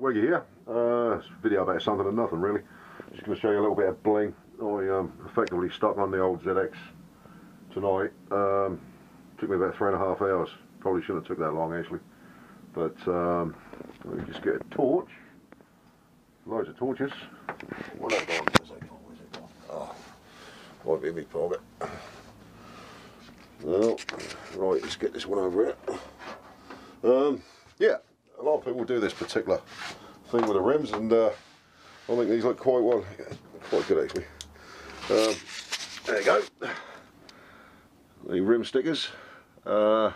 Well, you're here. It's a video about something and nothing, really. Just going to show you a little bit of bling. I effectively stuck on the old ZX tonight. Took me about 3.5 hours. Probably shouldn't have took that long, actually. But let me just get a torch. Loads of torches. What have I got? Where's it gone? Oh, might be in my pocket. Well, right, let's get this one over here. Yeah, a lot of people do this particular thing with the rims, and I think these look quite good actually. There you go. The rim stickers, 2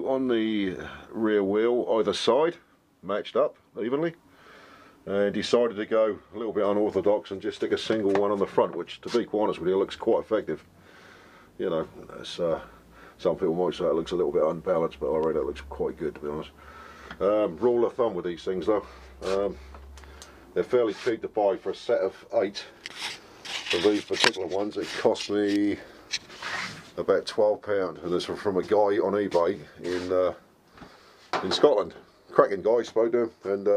on the rear wheel either side, matched up evenly. And decided to go a little bit unorthodox and just stick a single one on the front, which, to be quite honest with you, looks quite effective. You know, some people might say it looks a little bit unbalanced, but I reckon it looks quite good, to be honest. Rule of thumb with these things though, they're fairly cheap to buy. For a set of 8 of these particular ones, it cost me about £12, and this was from a guy on eBay in Scotland. Cracking guy, spoke to him, and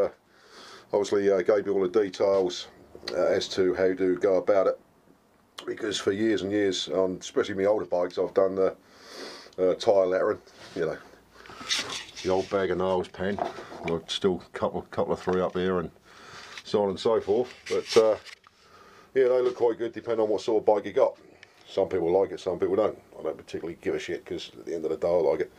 obviously gave me all the details as to how to go about it, because for years and years, on especially my older bikes, I've done the tyre lettering, you know, the old bag of nails pen. I've still couple of 3 up here and so on and so forth. But yeah, they look quite good depending on what sort of bike you got. Some people like it, some people don't. I don't particularly give a shit, because at the end of the day I like it.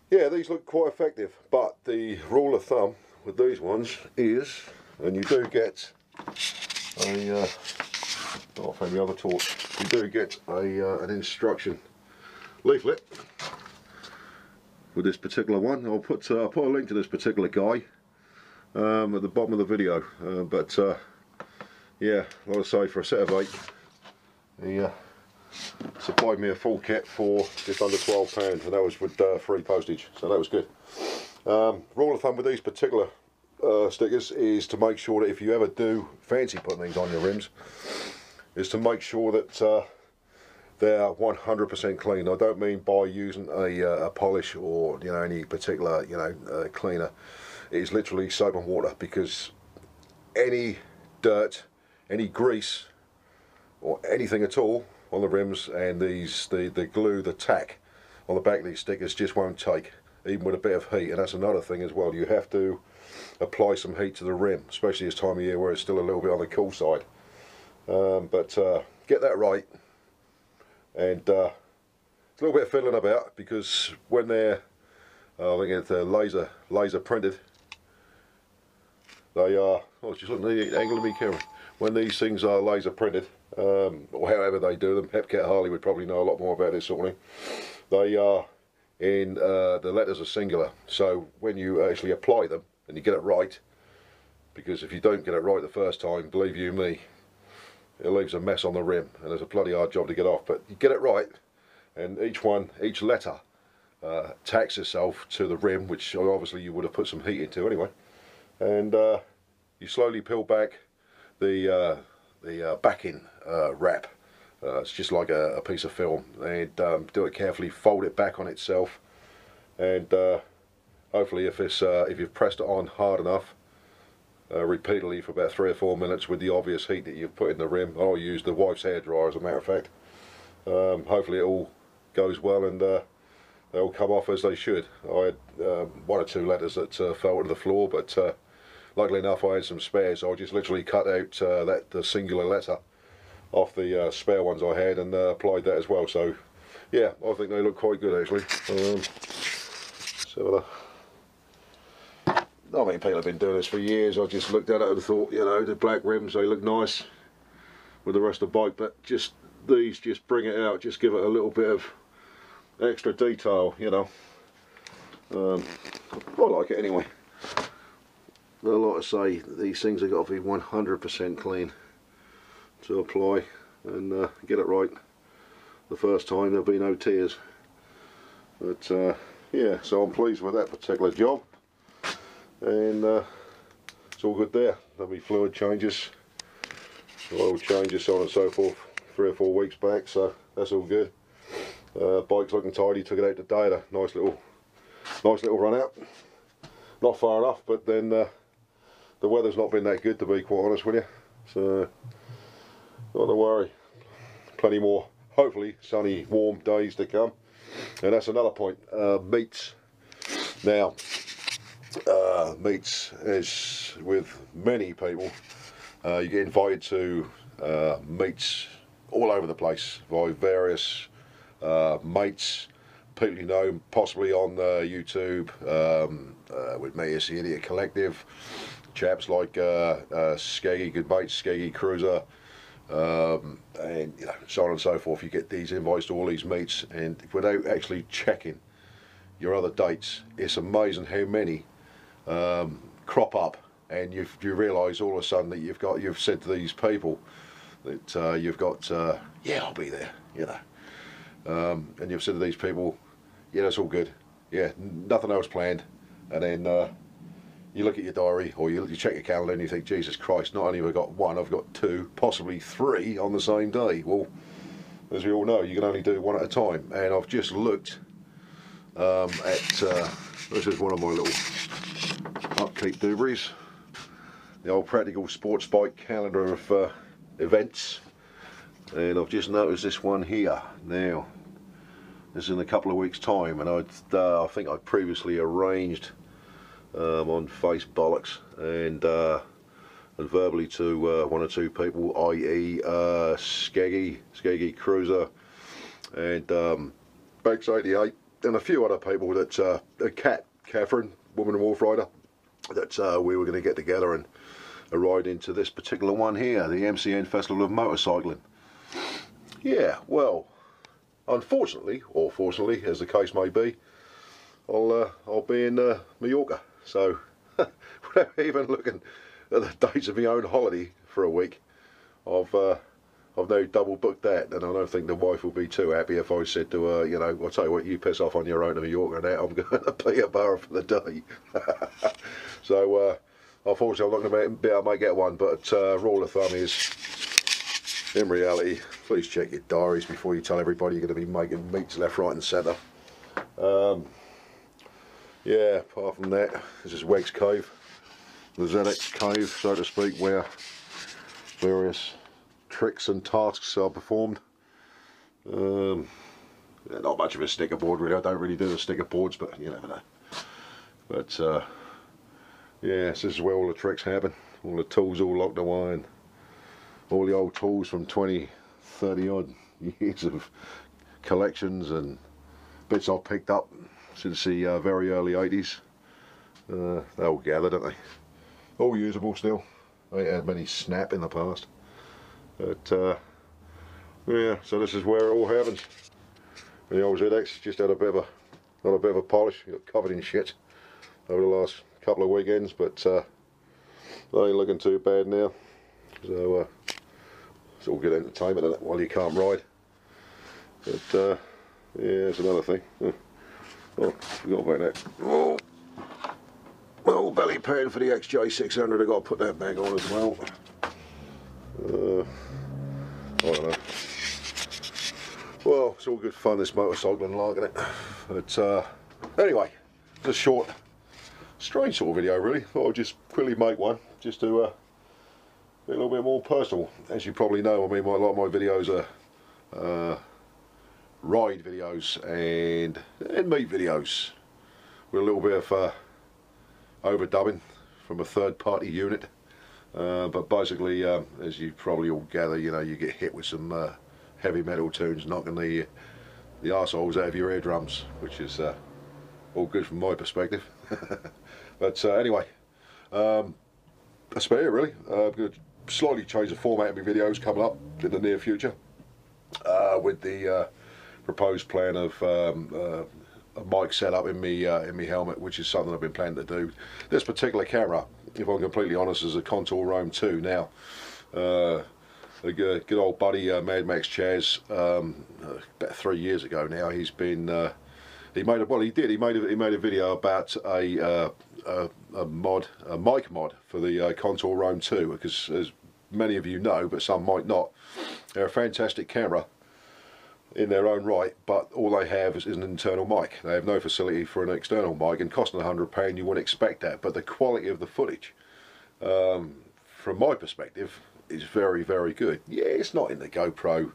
Yeah, these look quite effective, but the rule of thumb with these ones is, and you do get a, I'll find the other torch, you do get an instruction leaflet with this particular one. I'll put a link to this particular guy at the bottom of the video, yeah, like I say, for a set of 8, he supplied me a full kit for just under £12, and that was with free postage, so that was good. Rule of thumb with these particular stickers is to make sure that if you ever do fancy putting these on your rims, is to make sure that they're 100% clean. I don't mean by using a polish or, you know, any particular, you know, cleaner. It is literally soap and water, because any dirt, any grease, or anything at all on the rims and the glue, the tack on the back of these stickers just won't take, even with a bit of heat. And that's another thing as well, you have to apply some heat to the rim, especially this time of year where it's still a little bit on the cool side. Get that right, and it's a little bit of fiddling about, because when they're I think it's laser printed, they are, oh, just look at the angle of me camera. When these things are laser printed, or however they do them, Hepcat Harley would probably know a lot more about this sort of thing. They are in, the letters are singular, so when you actually apply them and you get it right, because if you don't get it right the first time, believe you me, it leaves a mess on the rim, and it's a bloody hard job to get off. But you get it right, and each letter tacks itself to the rim, which obviously you would have put some heat into anyway, and you slowly peel back the backing wrap. It's just like a piece of film, and do it carefully, fold it back on itself, and hopefully if you've pressed it on hard enough, repeatedly for about 3 or 4 minutes with the obvious heat that you've put in the rim. I'll use the wife's hairdryer as a matter of fact. Hopefully it all goes well, and they'll come off as they should. I had 1 or 2 letters that fell to the floor, but luckily enough I had some spares, so I just literally cut out the singular letter off the spare ones I had, and applied that as well. So yeah, I think they look quite good actually. I mean, people have been doing this for years. I just looked at it and thought, you know, the black rims, they look nice with the rest of the bike, but just these just bring it out, just give it a little bit of extra detail, you know. I like it anyway. But like I say, these things have got to be 100% clean to apply, and get it right the first time, there'll be no tears. But yeah, so I'm pleased with that particular job, and it's all good there. There'll be fluid changes, oil changes, so on and so forth, 3 or 4 weeks back, so that's all good. Bike's looking tidy. Took it out today, had a nice little run out. not far enough, but then the weather's not been that good, to be quite honest with you, so not to worry. Plenty more, hopefully, sunny, warm days to come. And that's another point, meats. Now, meats, as with many people, you get invited to meets all over the place by various mates, people you know, possibly on YouTube, with me, it's the Idiot Collective, chaps like Skeggy, good mates, Skeggy Cruiser, and you know, so on and so forth. You get these invites to all these meets, and without actually checking your other dates, it's amazing how many crop up, and you realise all of a sudden that you've said to these people that you've got yeah, I'll be there, you know, and you've said to these people, yeah, that's all good, yeah, nothing else planned, and then you look at your diary, or you check your calendar and you think, Jesus Christ, not only have I got one, I've got two, possibly three on the same day. Well, as we all know, you can only do one at a time, and I've just looked at this is one of my little upkeep dooberies, the old Practical Sports Bike calendar of events, and I've just noticed this one here. Now, this is in a couple of weeks' time, and I think I previously arranged on Face Bollocks and verbally to one or two people, i.e. Skeggy Cruiser, and Bakes88, and a few other people that Catherine, Woman and Wolf Rider, that we were going to get together and ride into this particular one here, the MCN Festival of Motorcycling. Yeah, well, unfortunately, or fortunately, as the case may be, I'll be in Mallorca. So, without even looking at the dates of my own holiday for a week, I've now double booked that, and I don't think the wife will be too happy if I said to her, you know, I'll tell you what, you piss off on your own to Mallorca and now I'm going to Peterborough for the day. So, unfortunately, I'm not going to be able to make it one, but rule of thumb is, in reality, please check your diaries before you tell everybody you're going to be making meets left, right and centre. Yeah, apart from that, this is Weg's Cave, the ZX Cave, so to speak, where various tricks and tasks are performed. Not much of a sticker board really, I don't really do the sticker boards, but you never know. But yeah, this is where all the tricks happen, all the tools all locked away, and all the old tools from 20, 30 odd years of collections and bits I've picked up since the very early 80s. They all gather, don't they? All usable still. I ain't had many snap in the past. But yeah, so this is where it all happens. The old ZX just had a bit of not a bit of a polish, got covered in shit over the last couple of weekends, but they ain't looking too bad now. So it's all good entertainment, isn't it, while you can't ride. But yeah, it's another thing. Oh, forgot about that. Oh, belly pad for the XJ600, I've got to put that back on as well. I don't know. Well, it's all good fun, this motorcycling, liking it. But anyway, it's a short, strange sort of video really. Thought I'd just quickly make one, just to be a little bit more personal. As you probably know, I mean, a lot of my videos are ride videos and meet videos with a little bit of overdubbing from a third-party unit, but basically, as you probably all gather, you know, you get hit with some heavy metal tunes knocking the arseholes out of your eardrums, which is all good from my perspective. But anyway, that's about it really. I'm going to slightly change the format of my videos coming up in the near future, with the proposed plan of a mic setup in me helmet, which is something I've been planning to do. This particular camera, if I'm completely honest, is a Contour Roam 2 now. A good old buddy, Mad Max Chaz, about 3 years ago now, he's been he made a video about a mic mod for the Contour Roam 2, because as many of you know, but some might not, they're a fantastic camera. in their own right, but all they have is an internal mic. They have no facility for an external mic, and costing £100 you wouldn't expect that, but the quality of the footage, from my perspective, is very, very good. Yeah, it's not in the GoPro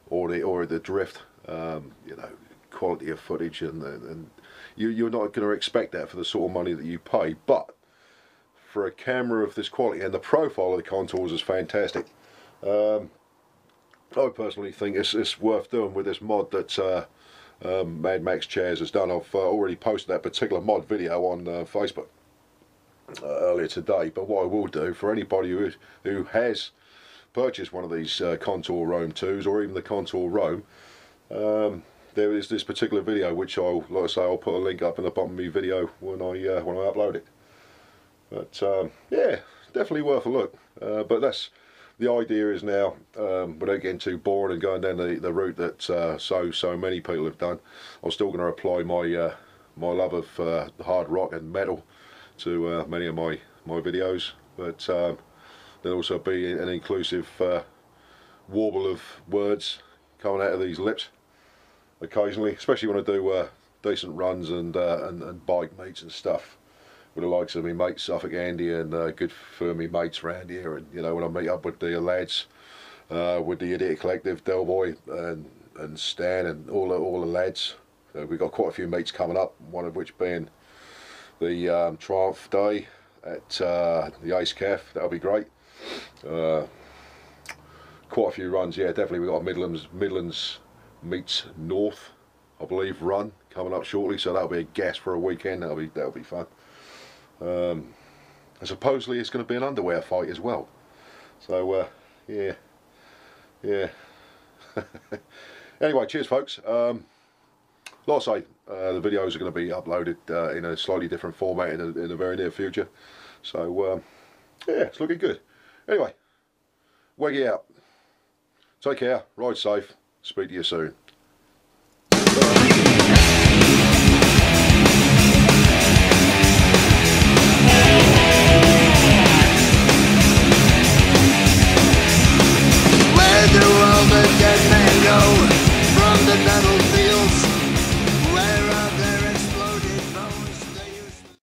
or the Drift, you know, quality of footage, and you're not going to expect that for the sort of money that you pay, but for a camera of this quality, and the profile of the contours is fantastic. I personally think it's worth doing with this mod that Mad Max Chairs has done. I've already posted that particular mod video on Facebook earlier today, but what I will do for anybody who has purchased one of these Contour Roam 2s, or even the Contour Roam, there is this particular video which like I say, I'll put a link up in the bottom of my video when I upload it. But yeah, definitely worth a look. But that's the idea is now, without getting too bored and going down the route that so many people have done, I'm still going to apply my my love of hard rock and metal to many of my videos, but there'll also be an inclusive warble of words coming out of these lips occasionally, especially when I do decent runs and bike meets and stuff with the likes of me mate Suffolk Andy and good firmy mates around here, and you know, when I meet up with the lads, with the Idiot Collective, Del Boy and Stan and all the lads. We've got quite a few meets coming up, one of which being the Triumph Day at the Ace Caf. That'll be great. Quite a few runs, yeah, definitely. We've got a Midlands meets North, I believe, run coming up shortly, so that'll be a gas for a weekend. That'll be fun. And supposedly it's going to be an underwear fight as well. So yeah. Anyway, cheers folks. Like I say, the videos are going to be uploaded in a slightly different format in the very near future. So yeah, it's looking good. Anyway, Weggy out. Take care, ride safe, speak to you soon. Bye.